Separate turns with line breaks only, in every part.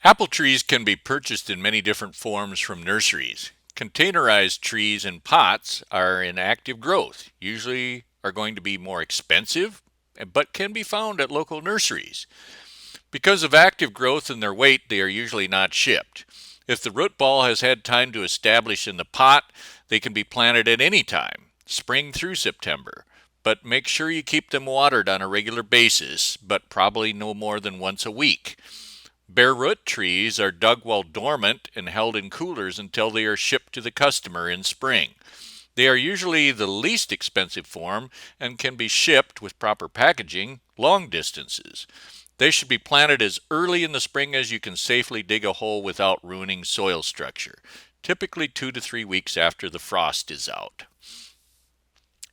Apple trees can be purchased in many different forms from nurseries. Containerized trees in pots are in active growth, usually are going to be more expensive, but can be found at local nurseries. Because of active growth and their weight, they are usually not shipped. If the root ball has had time to establish in the pot, they can be planted at any time, spring through September. But make sure you keep them watered on a regular basis, but probably no more than once a week. Bare root trees are dug while dormant and held in coolers until they are shipped to the customer in spring. They are usually the least expensive form and can be shipped with proper packaging long distances. They should be planted as early in the spring as you can safely dig a hole without ruining soil structure, typically 2 to 3 weeks after the frost is out.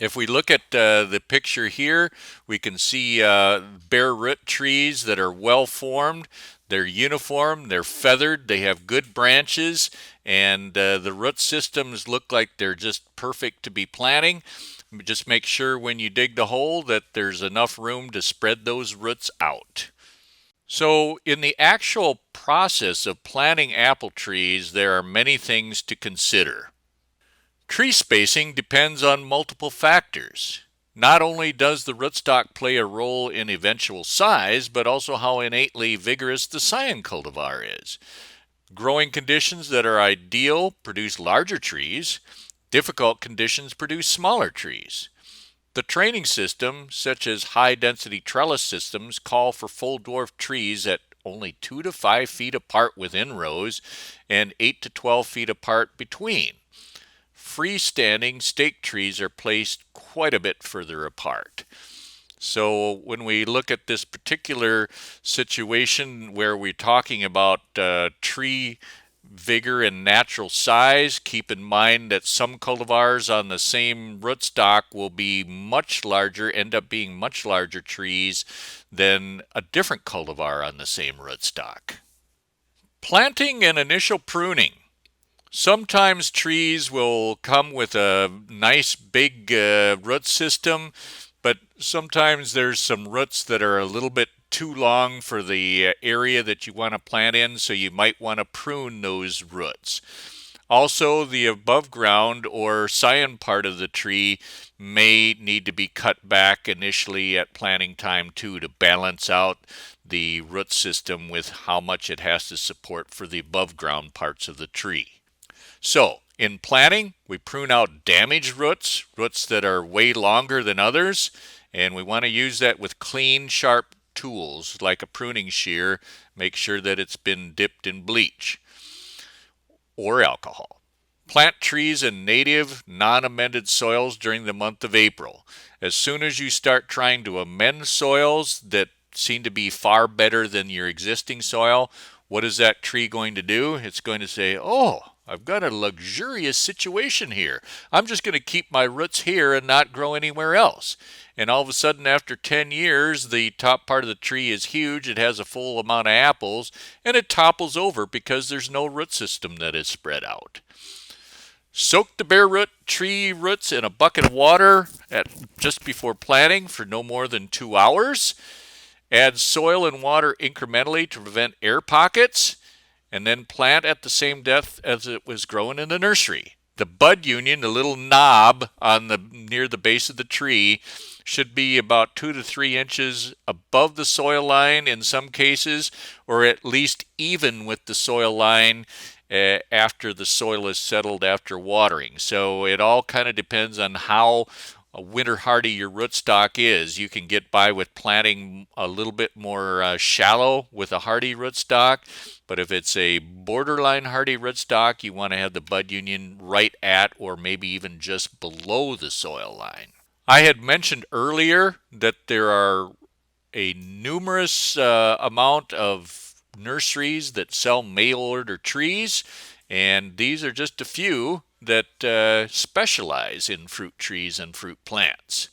If we look at the picture here, we can see bare root trees that are well formed. They're uniform, they're feathered, they have good branches, and the root systems look like they're just perfect to be planting. Just make sure when you dig the hole that there's enough room to spread those roots out. So in the actual process of planting apple trees, there are many things to consider. Tree spacing depends on multiple factors. Not only does the rootstock play a role in eventual size, but also how innately vigorous the scion cultivar is. Growing conditions that are ideal produce larger trees. Difficult conditions produce smaller trees. The training system, such as high-density trellis systems, call for full dwarf trees at only 2 to 5 feet apart within rows and 8 to 12 feet apart between. Freestanding stake trees are placed quite a bit further apart. So when we look at this particular situation where we're talking about tree vigor and natural size, keep in mind that some cultivars on the same rootstock will be much larger, end up being much larger trees than a different cultivar on the same rootstock. Planting and initial pruning. Sometimes trees will come with a nice big root system, but sometimes there's some roots that are a little bit too long for the area that you want to plant in, so you might want to prune those roots. Also, the above ground or scion part of the tree may need to be cut back initially at planting time too, to balance out the root system with how much it has to support for the above ground parts of the tree. So, in planting, we prune out damaged roots, roots that are way longer than others, and we want to use that with clean, sharp tools like a pruning shear. Make sure that it's been dipped in bleach or alcohol. Plant trees in native, non-amended soils during the month of April. As soon as you start trying to amend soils that seem to be far better than your existing soil, what is that tree going to do? It's going to say, oh, I've got a luxurious situation here. I'm just going to keep my roots here and not grow anywhere else. And all of a sudden, after 10 years, the top part of the tree is huge. It has a full amount of apples, and it topples over because there's no root system that is spread out. Soak the bare root tree roots in a bucket of water just before planting for no more than 2 hours. Add soil and water incrementally to prevent air pockets, and then plant at the same depth as it was growing in the nursery. The bud union, the little knob near the base of the tree, should be about 2 to 3 inches above the soil line in some cases, or at least even with the soil line after the soil is settled after watering. So it all kind of depends on how winter hardy your rootstock is. You can get by with planting a little bit more shallow with a hardy rootstock, but if it's a borderline hardy rootstock, you want to have the bud union right at or maybe even just below the soil line. I had mentioned earlier that there are a numerous amount of nurseries that sell mail order trees, and these are just a few that specialize in fruit trees and fruit plants.